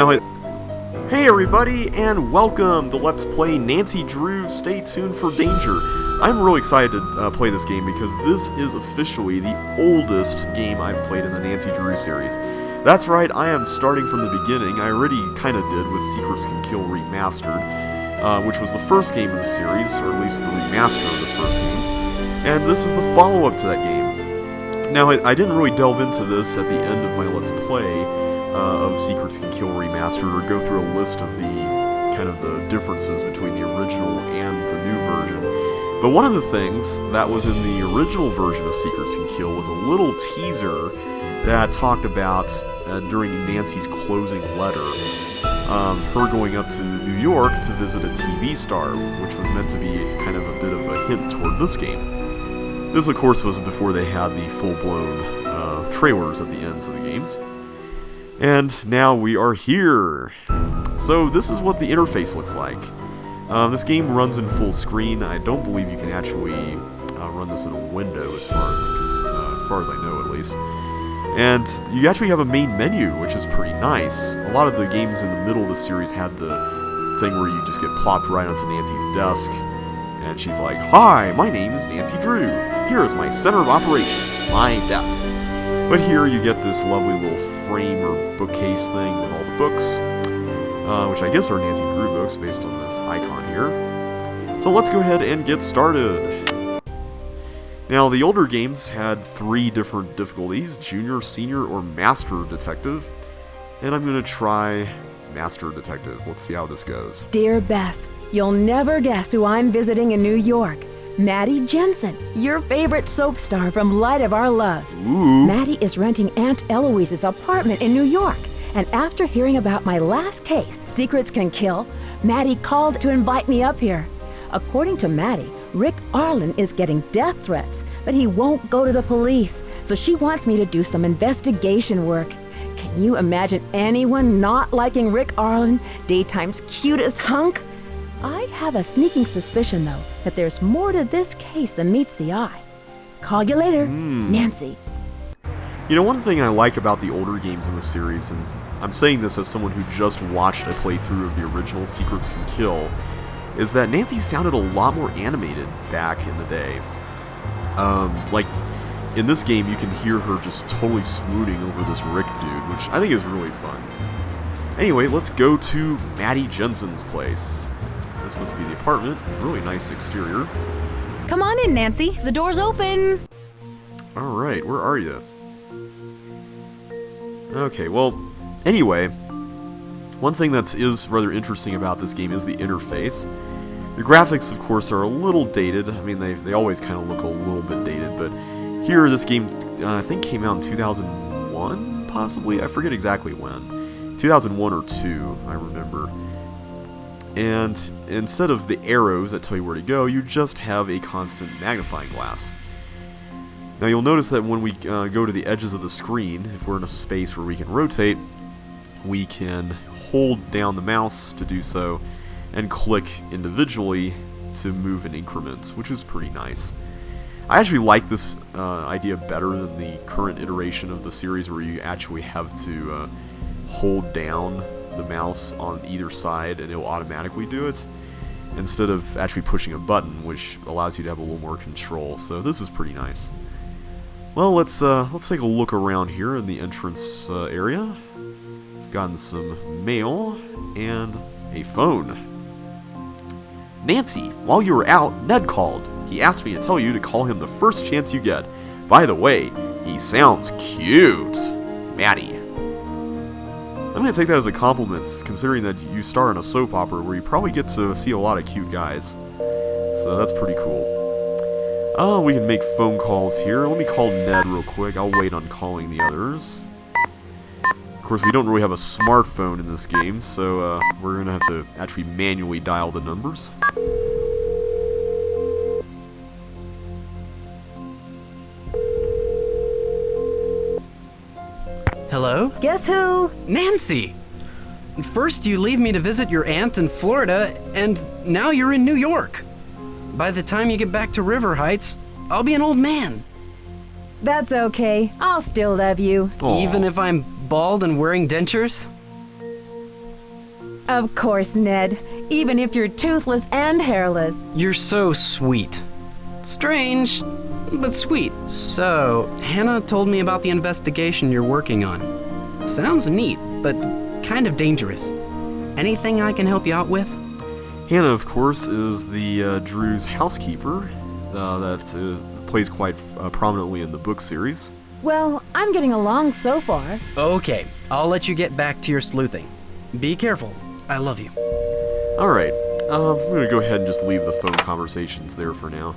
Hey everybody, and welcome to Let's Play Nancy Drew Stay Tuned for Danger. I'm really excited to play this game because this is officially the oldest game I've played in the Nancy Drew series. That's right, I am starting from the beginning. I already kind of did with Secrets Can Kill Remastered, which was the first game in the series, or at least the remaster of the first game. And this is the follow-up to that game. Now, I didn't really delve into this at the end of my Let's Play of Secrets Can Kill Remastered, or go through a list of the kind of the differences between the original and the new version. But one of the things that was in the original version of Secrets Can Kill was a little teaser that talked about, during Nancy's closing letter, her going up to New York to visit a TV star, which was meant to be kind of a bit of a hint toward this game. This, of course, was before they had the full-blown trailers at the ends of the games. And now we are here. So this is what the interface looks like. This game runs in full screen. I don't believe you can actually run this in a window, as far as I know, at least. And you actually have a main menu, which is pretty nice. A lot of the games in the middle of the series had the thing where you just get plopped right onto Nancy's desk, and she's like, "Hi, my name is Nancy Drew. Here is my center of operations, my desk." But here you get this lovely little frame or bookcase thing with all the books, which I guess are Nancy Drew books based on the icon here. So let's go ahead and get started. Now, the older games had 3 different difficulties: Junior, Senior, or Master Detective. And I'm going to try Master Detective. Let's see how this goes. Dear Bess, you'll never guess who I'm visiting in New York. Mattie Jensen, your favorite soap star from Light of Our Love. Ooh. Mattie is renting Aunt Eloise's apartment in New York. And after hearing about my last case, Secrets Can Kill, Mattie called to invite me up here. According to Mattie, Rick Arlen is getting death threats, but he won't go to the police, so she wants me to do some investigation work. Can you imagine anyone not liking Rick Arlen, daytime's cutest hunk? I have a sneaking suspicion, though, that there's more to this case than meets the eye. Call you later, Nancy. You know, one thing I like about the older games in the series, and I'm saying this as someone who just watched a playthrough of the original Secrets Can Kill, is that Nancy sounded a lot more animated back in the day. Like, in this game, you can hear her just totally swooning over this Rick dude, which I think is really fun. Anyway, let's go to Mattie Jensen's place. This must be the apartment. Really nice exterior. Come on in, Nancy. The door's open. Alright, where are you? Okay, well, anyway, one thing that is rather interesting about this game is the interface. The graphics, of course, are a little dated. I mean, they always kind of look a little bit dated, but here, this game, I think, came out in 2001, possibly? I forget exactly when. 2001 or 2, I remember. And instead of the arrows that tell you where to go, you just have a constant magnifying glass. Now, you'll notice that when we go to the edges of the screen, if we're in a space where we can rotate, we can hold down the mouse to do so, and click individually to move in increments, which is pretty nice. I actually like this idea better than the current iteration of the series, where you actually have to hold down the mouse on either side and it will automatically do it, instead of actually pushing a button, which allows you to have a little more control. So this is pretty nice. Well, let's take a look around here in the entrance area. We've gotten some mail and a phone. Nancy, while you were out, Ned called. He asked me to tell you to call him the first chance you get. By the way, he sounds cute. Mattie. I'm going to take that as a compliment, considering that you star in a soap opera where you probably get to see a lot of cute guys. So that's pretty cool. Oh, we can make phone calls here. Let me call Ned real quick. I'll wait on calling the others. Of course, we don't really have a smartphone in this game, so we're going to have to actually manually dial the numbers. Hello? Guess who? Nancy! First you leave me to visit your aunt in Florida, and now you're in New York. By the time you get back to River Heights, I'll be an old man. That's okay. I'll still love you. Aww. Even if I'm bald and wearing dentures? Of course, Ned. Even if you're toothless and hairless. You're so sweet. Strange, but sweet. So, Hannah told me about the investigation you're working on. Sounds neat, but kind of dangerous. Anything I can help you out with? Hannah, of course, is the Drew's housekeeper that plays quite prominently in the book series. Well, I'm getting along so far. Okay, I'll let you get back to your sleuthing. Be careful. I love you. Alright, I'm going to go ahead and just leave the phone conversations there for now.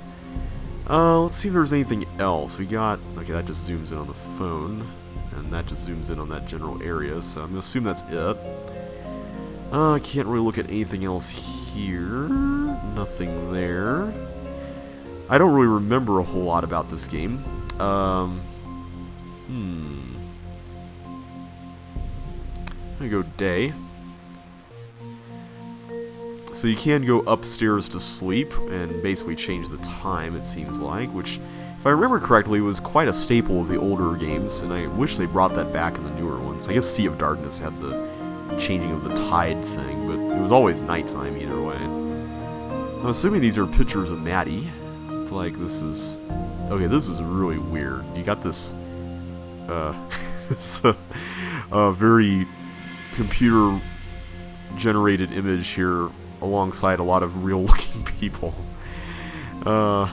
Let's see if there's anything else. We got... Okay, that just zooms in on the phone. And that just zooms in on that general area, so I'm going to assume that's it. I can't really look at anything else here. Nothing there. I don't really remember a whole lot about this game. I'm gonna go day. So you can go upstairs to sleep and basically change the time, it seems like, which, if I remember correctly, was quite a staple of the older games, and I wish they brought that back in the newer ones. I guess Sea of Darkness had the changing of the tide thing, but it was always nighttime either way. I'm assuming these are pictures of Maddie. It's like, this is... Okay, this is really weird. You got this... this very computer-generated image here alongside a lot of real-looking people. Oh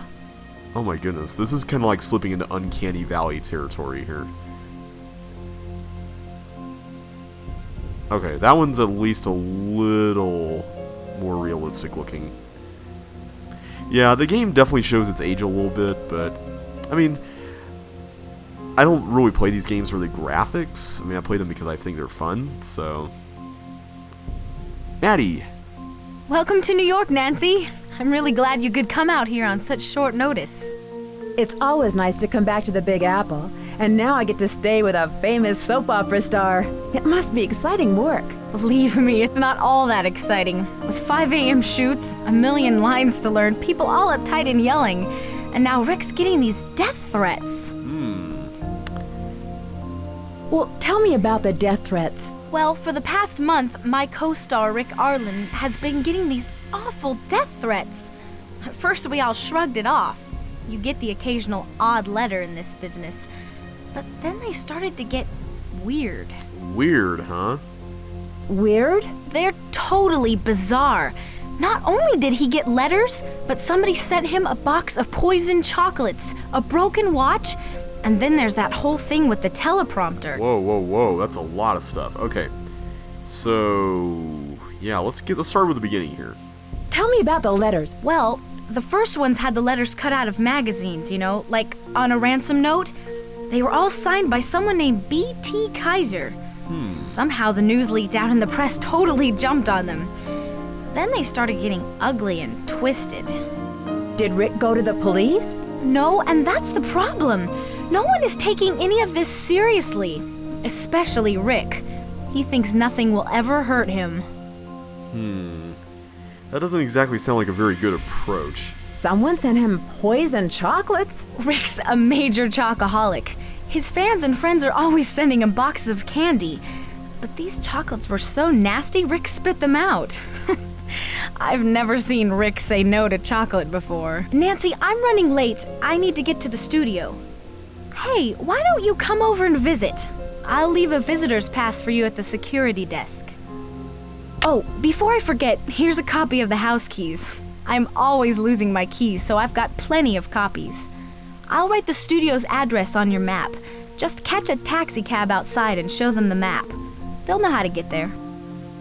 my goodness. This is kind of like slipping into Uncanny Valley territory here. Okay, that one's at least a little more realistic looking. Yeah, the game definitely shows its age a little bit, but, I mean, I don't really play these games for the graphics. I mean, I play them because I think they're fun, so... Maddie! Welcome to New York, Nancy. I'm really glad you could come out here on such short notice. It's always nice to come back to the Big Apple, and now I get to stay with a famous soap opera star. It must be exciting work. Believe me, it's not all that exciting. With 5 a.m. shoots, a million lines to learn, people all uptight and yelling, and now Rick's getting these death threats. Well, tell me about the death threats. Well, for the past month, my co-star Rick Arlen has been getting these awful death threats. At first, we all shrugged it off. You get the occasional odd letter in this business. But then they started to get weird. Weird, huh? Weird? They're totally bizarre. Not only did he get letters, but somebody sent him a box of poisoned chocolates, a broken watch, and then there's that whole thing with the teleprompter. Whoa, whoa, whoa, that's a lot of stuff. Okay, so, yeah, let's start with the beginning here. Tell me about the letters. Well, the first ones had the letters cut out of magazines, you know, like on a ransom note. They were all signed by someone named B.T. Kaiser. Somehow the news leaked out and the press totally jumped on them. Then they started getting ugly and twisted. Did Rick go to the police? No, and that's the problem. No one is taking any of this seriously, especially Rick. He thinks nothing will ever hurt him. That doesn't exactly sound like a very good approach. Someone sent him poisoned chocolates? Rick's a major chocoholic. His fans and friends are always sending him boxes of candy. But these chocolates were so nasty, Rick spit them out. I've never seen Rick say no to chocolate before. Nancy, I'm running late. I need to get to the studio. Hey, why don't you come over and visit? I'll leave a visitor's pass for you at the security desk. Oh, before I forget, here's a copy of the house keys. I'm always losing my keys, so I've got plenty of copies. I'll write the studio's address on your map. Just catch a taxi cab outside and show them the map. They'll know how to get there.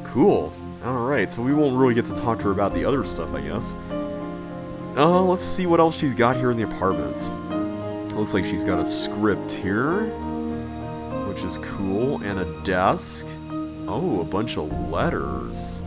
Cool. Alright, so we won't really get to talk to her about the other stuff, I guess. Let's see what else she's got here in the apartment. Looks like she's got a script here, which is cool, and a desk. Oh, a bunch of letters.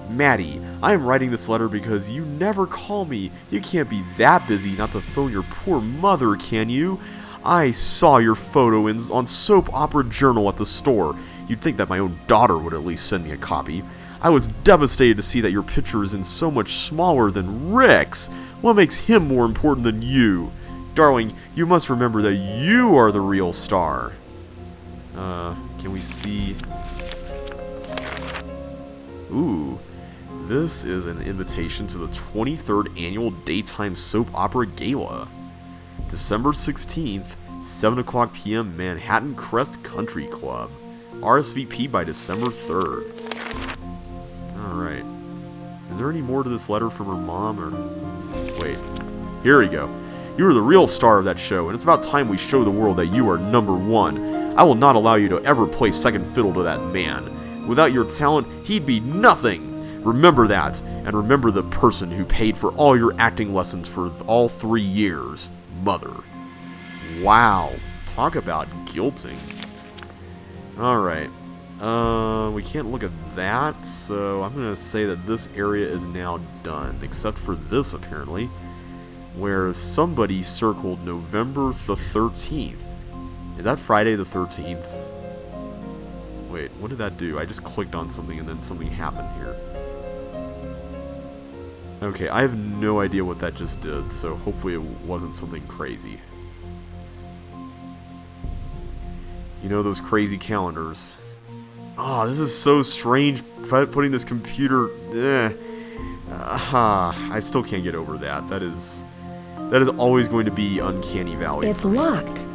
Maddie, I am writing this letter because you never call me. You can't be that busy not to phone your poor mother, can you? I saw your photo on Soap Opera Journal at the store. You'd think that my own daughter would at least send me a copy. I was devastated to see that your picture is in so much smaller than Rick's. What makes him more important than you? Darling, you must remember that you are the real star. Can we see... Ooh, this is an invitation to the 23rd Annual Daytime Soap Opera Gala. December 16th, 7 o'clock p.m., Manhattan Crest Country Club. RSVP by December 3rd. Alright. Is there any more to this letter from her mom, or... Wait. Here we go. You are the real star of that show, and it's about time we show the world that you are #1. I will not allow you to ever play second fiddle to that man. Without your talent, he'd be nothing. Remember that, and remember the person who paid for all your acting lessons for all 3 years. Mother. Wow. Talk about guilting. Alright. We can't look at that, so I'm going to say that this area is now done, except for this, apparently, where somebody circled November the 13th. Is that Friday the 13th? Wait, what did that do? I just clicked on something and then something happened here. Okay, I have no idea what that just did, so hopefully it wasn't something crazy. You know, those crazy calendars. Oh, this is so strange, putting this computer... I still can't get over that. That is always going to be uncanny valley. It's locked.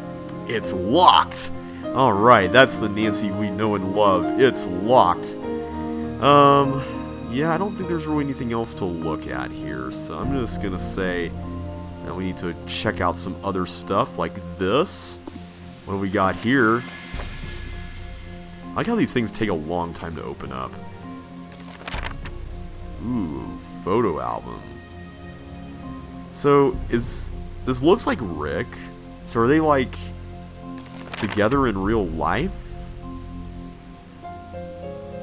It's locked! Alright, that's the Nancy we know and love. It's locked. Yeah, I don't think there's really anything else to look at here, so I'm just gonna say that we need to check out some other stuff like this. What do we got here? I like how these things take a long time to open up. Ooh, photo album. So, this looks like Rick. So are they, like, together in real life?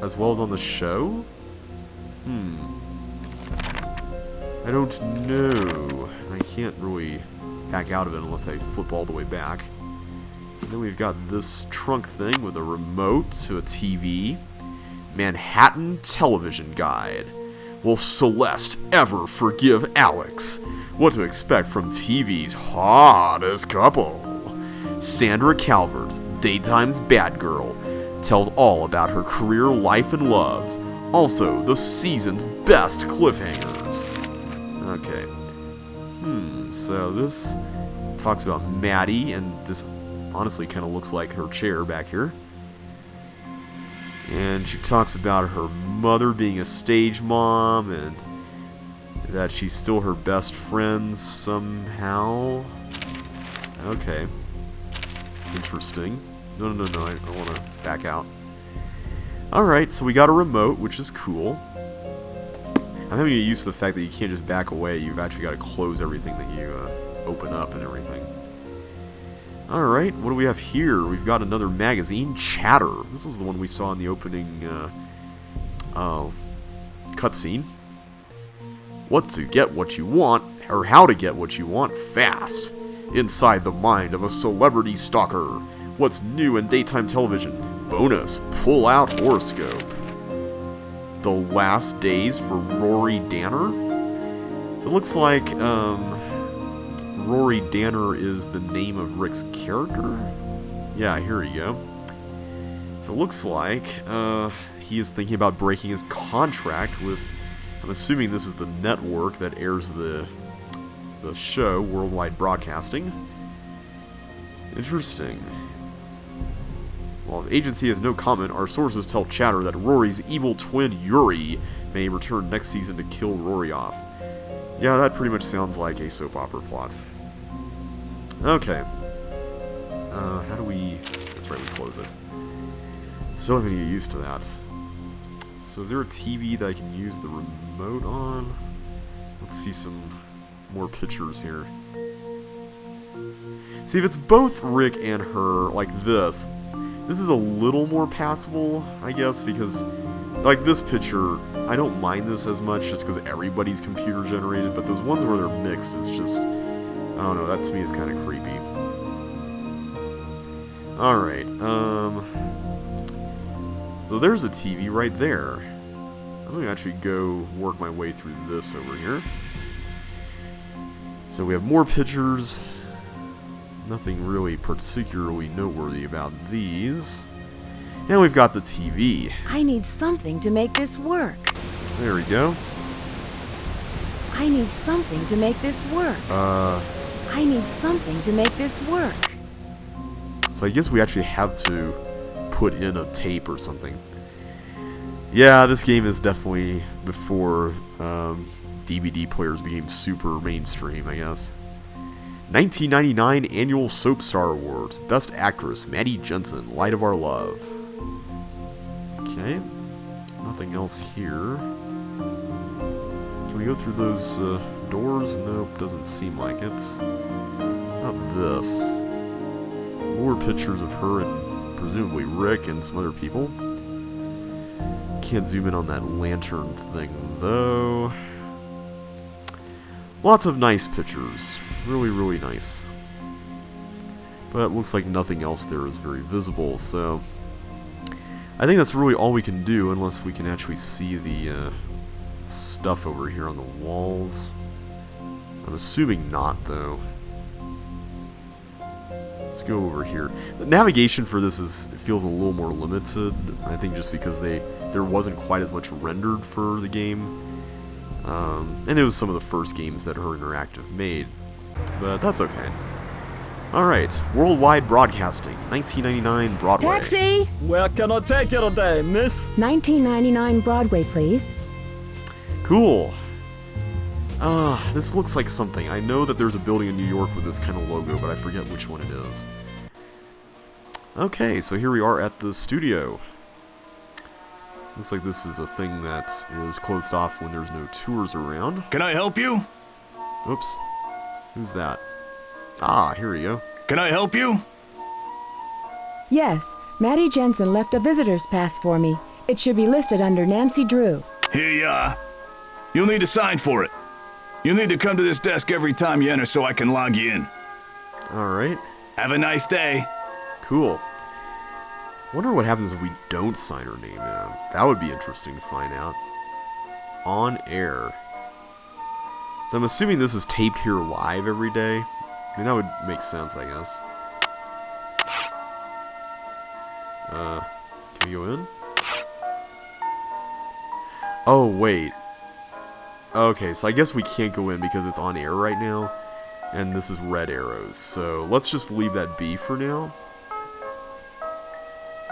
As well as on the show? I don't know. I can't really back out of it unless I flip all the way back. And then we've got this trunk thing with a remote to a TV. Manhattan Television Guide. Will Celeste ever forgive Alex? What to expect from TV's hottest couple? Sandra Calvert, Daytime's bad girl, tells all about her career, life, and loves. Also, the season's best cliffhangers. Okay. So this talks about Maddie, and this honestly kind of looks like her chair back here. And she talks about her mother being a stage mom, and that she's still her best friend somehow. Okay. Interesting. No, I don't want to back out. Alright, so we got a remote, which is cool. I'm having to get used to the fact that you can't just back away, you've actually got to close everything that you open up and everything. Alright, what do we have here? We've got another magazine, Chatter. This was the one we saw in the opening cutscene. What to get what you want, or how to get what you want fast. Inside the mind of a celebrity stalker. What's new in daytime television? Bonus, pull-out horoscope. The last days for Rory Danner? So it looks like, Rory Danner is the name of Rick's character? Yeah, here we go. So it looks like, he is thinking about breaking his contract with, I'm assuming this is the network that airs the show, Worldwide Broadcasting. Interesting. While his agency has no comment, our sources tell Chatter that Rory's evil twin, Yuri, may return next season to kill Rory off. Yeah, that pretty much sounds like a soap opera plot. Okay. How do we... That's right, we close it. Still having to get used to that. So is there a TV that I can use the remote on? Let's see some more pictures here. See, if it's both Rick and her, like this is a little more passable, I guess, because, like, this picture, I don't mind this as much just because everybody's computer generated, but those ones where they're mixed, it's just, I don't know, that to me is kind of creepy. Alright, so there's a TV right there. I'm going to actually go work my way through this over here. So we have more pictures. Nothing really particularly noteworthy about these. And we've got the TV. I need something to make this work. There we go. I need something to make this work. I need something to make this work. So I guess we actually have to put in a tape or something. Yeah, this game is definitely before DVD players became super mainstream, I guess. 1999 Annual Soap Star Awards. Best Actress, Mattie Jensen, Light of Our Love. Okay. Nothing else here. Can we go through those doors? Nope, doesn't seem like it. Not this. More pictures of her and presumably Rick and some other people. Can't zoom in on that lantern thing, though. Lots of nice pictures. Really, really nice. But it looks like nothing else there is very visible, so I think that's really all we can do, unless we can actually see the stuff over here on the walls. I'm assuming not, though. Let's go over here. The navigation for this feels a little more limited, I think just because there wasn't quite as much rendered for the game. And it was some of the first games that Her Interactive made, but that's okay. Alright, Worldwide Broadcasting, 1999 Broadway. Taxi! Where can I take you today, miss? 1999 Broadway, please. Cool. This looks like something. I know that there's a building in New York with this kind of logo, but I forget which one it is. Okay, so here we are at the studio. Looks like this is a thing that is closed off when there's no tours around. Can I help you? Oops. Who's that? Ah, here we go. Can I help you? Yes, Mattie Jensen left a visitor's pass for me. It should be listed under Nancy Drew. Here you are. You'll need to sign for it. You'll need to come to this desk every time you enter so I can log you in. Alright. Have a nice day. Cool. Wonder what happens if we don't sign her name in. That would be interesting to find out. On air. So I'm assuming this is taped here live every day. I mean, that would make sense, I guess. Can we go in? Oh, wait. Okay, so I guess we can't go in because it's on air right now. And this is red arrows. So let's just leave that be for now.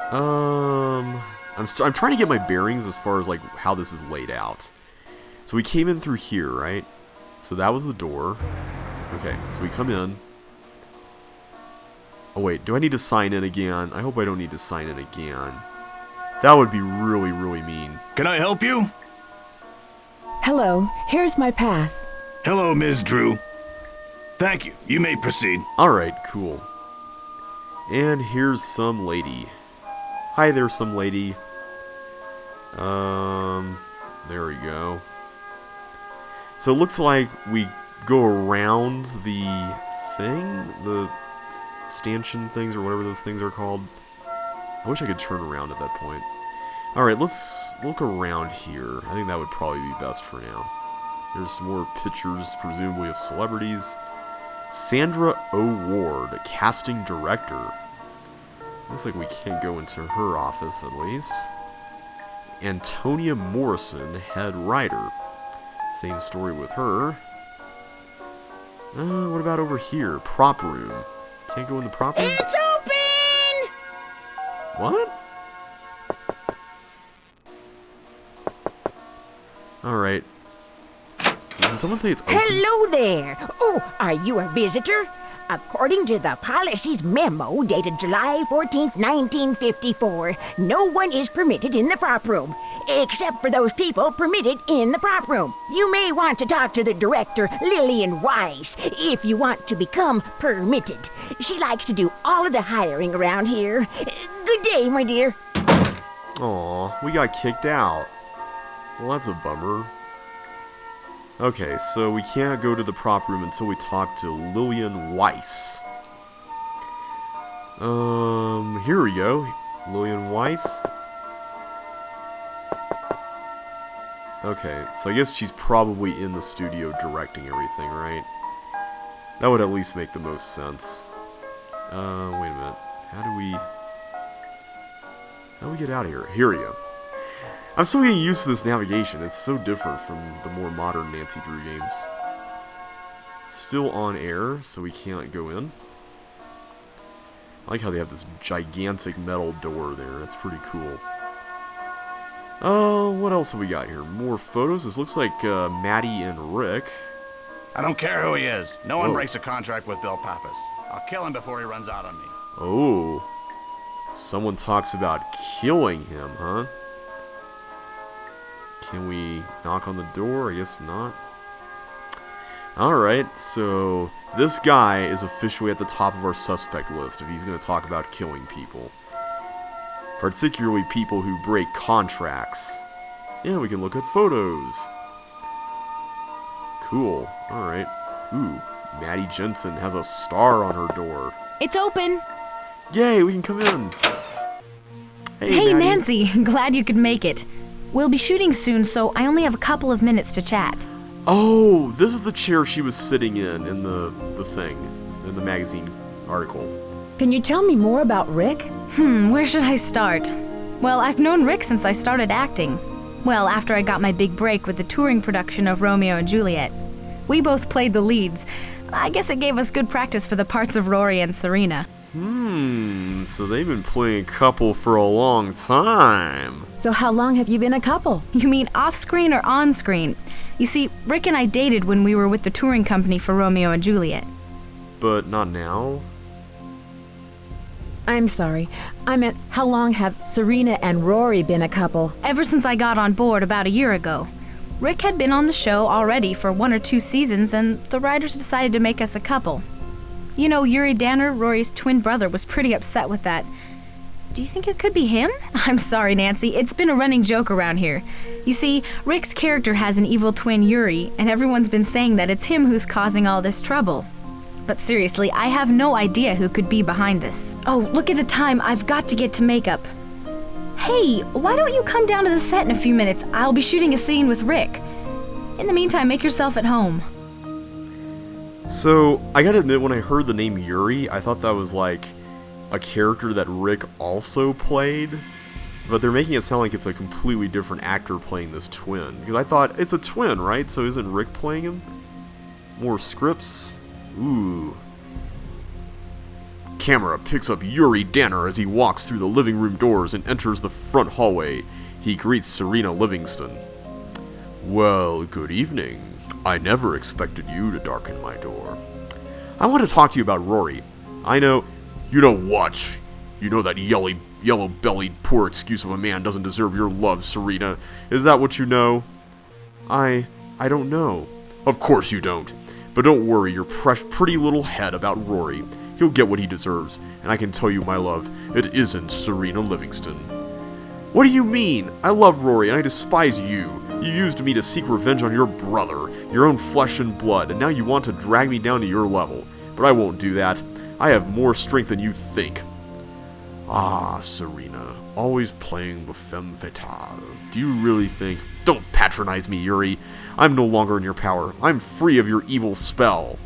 I'm trying to get my bearings as far as like how this is laid out. So we came in through here, right? So that was the door. Okay, so we come in. Oh wait, do I need to sign in again? I hope I don't need to sign in again. That would be really, really mean. Can I help you? Hello, here's my pass. Hello, Ms. Drew. Thank you. You may proceed. Alright, cool. And here's some lady. Hi there, some lady. There we go. So it looks like we go around the thing? The stanchion things, or whatever those things are called. I wish I could turn around at that point. Alright, let's look around here. I think that would probably be best for now. There's some more pictures, presumably of celebrities. Sandra O. Ward, casting director. Looks like we can't go into her office, at least. Antonia Morrison, head writer. Same story with her. What about over here? Prop room. Can't go in the prop room? It's open! What? Alright. Did someone say it's open? Hello there. Oh, are you a visitor? According to the policy's memo dated July 14th, 1954, no one is permitted in the prop room, except for those people permitted in the prop room. You may want to talk to the director, Lillian Weiss, if you want to become permitted. She likes to do all of the hiring around here. Good day, my dear. Aw, we got kicked out. Well, that's a bummer. Okay, so we can't go to the prop room until we talk to Lillian Weiss. Here we go. Lillian Weiss. Okay, so I guess she's probably in the studio directing everything, right? That would at least make the most sense. Wait a minute. How do we... How do we get out of here? Here we go. I'm still getting used to this navigation. It's so different from the more modern Nancy Drew games. Still on air, so we can't go in. I like how they have this gigantic metal door there. That's pretty cool. Oh, what else have we got here? More photos. This looks like Matty and Rick. I don't care who he is. No one Whoa. breaks a contract with Bill Pappas. I'll kill him before he runs out on me. Oh. Someone talks about killing him, huh? Can we knock on the door? I guess not. Alright, so this guy is officially at the top of our suspect list if he's going to talk about killing people. Particularly people who break contracts. Yeah, we can look at photos. Cool. Alright. Ooh, Maddie Jensen has a star on her door. It's open. Yay, we can come in. Hey, Maddie. Nancy. Glad you could make it. We'll be shooting soon, so I only have a couple of minutes to chat. Oh, this is the chair she was sitting in the thing, in the magazine article. Can you tell me more about Rick? Where should I start? Well, I've known Rick since I started acting. Well, after I got my big break with the touring production of Romeo and Juliet. We both played the leads. I guess it gave us good practice for the parts of Rory and Serena. So they've been playing a couple for a long time. So how long have you been a couple? You mean off-screen or on-screen? You see, Rick and I dated when we were with the touring company for Romeo and Juliet. But not now? I'm sorry. I meant, how long have Serena and Rory been a couple? Ever since I got on board about a year ago. Rick had been on the show already for 1 or 2 seasons, and the writers decided to make us a couple. You know, Yuri Danner, Rory's twin brother, was pretty upset with that. Do you think it could be him? I'm sorry, Nancy. It's been a running joke around here. You see, Rick's character has an evil twin, Yuri, and everyone's been saying that it's him who's causing all this trouble. But seriously, I have no idea who could be behind this. Oh, look at the time. I've got to get to makeup. Hey, why don't you come down to the set in a few minutes? I'll be shooting a scene with Rick. In the meantime, make yourself at home. So, I gotta admit, when I heard the name Yuri, I thought that was like a character that Rick also played. But they're making it sound like it's a completely different actor playing this twin. Because I thought, it's a twin, right? So isn't Rick playing him? More scripts? Ooh. Camera picks up Yuri Danner as he walks through the living room doors and enters the front hallway. He greets Serena Livingston. Well, good evening. I never expected you to darken my door. I want to talk to you about Rory. I know... You know what? You know that yellow-bellied poor excuse of a man doesn't deserve your love, Serena. Is that what you know? I don't know. Of course you don't. But don't worry your pretty little head about Rory. He'll get what he deserves, and I can tell you, my love, it isn't Serena Livingston. What do you mean? I love Rory, and I despise you. You used me to seek revenge on your brother, your own flesh and blood, and now you want to drag me down to your level. But I won't do that. I have more strength than you think. Ah, Serena, always playing the femme fatale. Do you really think... Don't patronize me, Yuri. I'm no longer in your power. I'm free of your evil spell.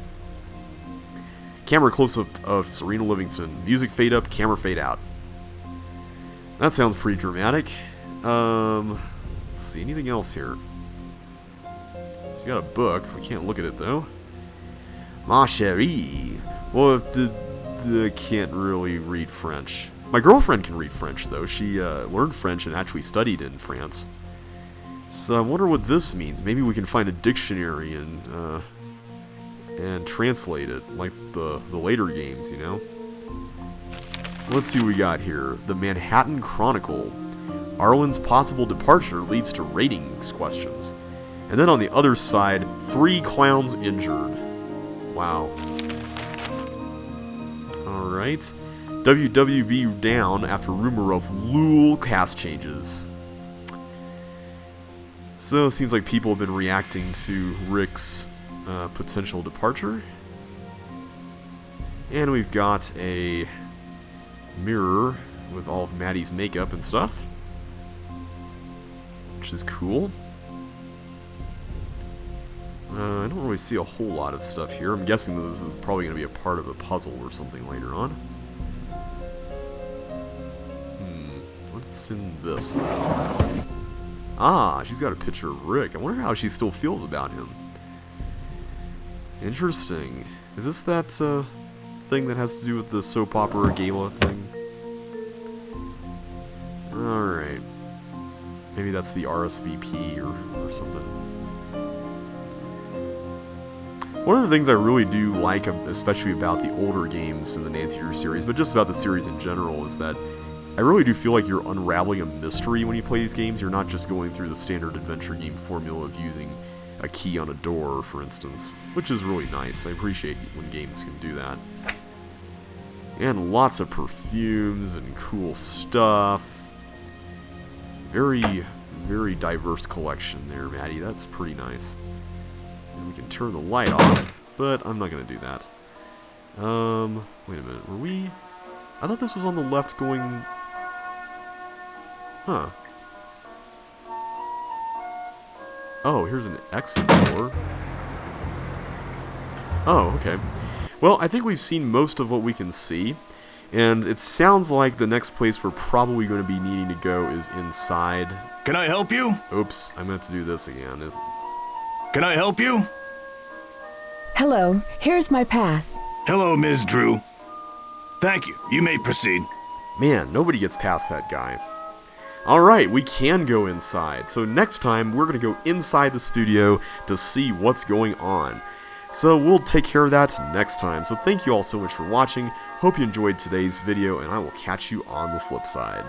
Camera close-up of Serena Livingston. Music fade up, camera fade out. That sounds pretty dramatic. Let's see, anything else here? She's got a book. We can't look at it, though. Ma chérie. Well, I can't really read French. My girlfriend can read French, though. She learned French and actually studied in France. So I wonder what this means. Maybe we can find a dictionary and translate it, like the later games, you know? Let's see what we got here. The Manhattan Chronicle. Arlen's possible departure leads to ratings questions. And then on the other side, 3 clowns injured. Wow. Alright. WWB down after rumor of Lul cast changes. So it seems like people have been reacting to Rick's potential departure. And we've got a mirror with all of Maddie's makeup and stuff, which is cool. I don't really see a whole lot of stuff here. I'm guessing that this is probably going to be a part of a puzzle or something later on. What What's in this, though? Ah, she's got a picture of Rick. I wonder how she still feels about him. Interesting. Is this that thing that has to do with the soap opera gala thing? Alright. Maybe that's the RSVP or something. One of the things I really do like, especially about the older games in the Nancy Drew series, but just about the series in general, is that I really do feel like you're unraveling a mystery when you play these games. You're not just going through the standard adventure game formula of using a key on a door, for instance, which is really nice. I appreciate when games can do that. And lots of perfumes and cool stuff. Very, very diverse collection there, Maddie. That's pretty nice. And we can turn the light off, but I'm not going to do that. Wait a minute. Were we... I thought this was on the left going... Huh. Oh, here's an exit door. Oh, okay. Well, I think we've seen most of what we can see. And it sounds like the next place we're probably going to be needing to go is inside. Can I help you? Oops, I'm going to have to do this again. Can I help you? Hello, here's my pass. Hello, Ms. Drew. Thank you. You may proceed. Man, nobody gets past that guy. Alright, we can go inside. So next time, we're going to go inside the studio to see what's going on. So we'll take care of that next time. So thank you all so much for watching. Hope you enjoyed today's video, and I will catch you on the flip side.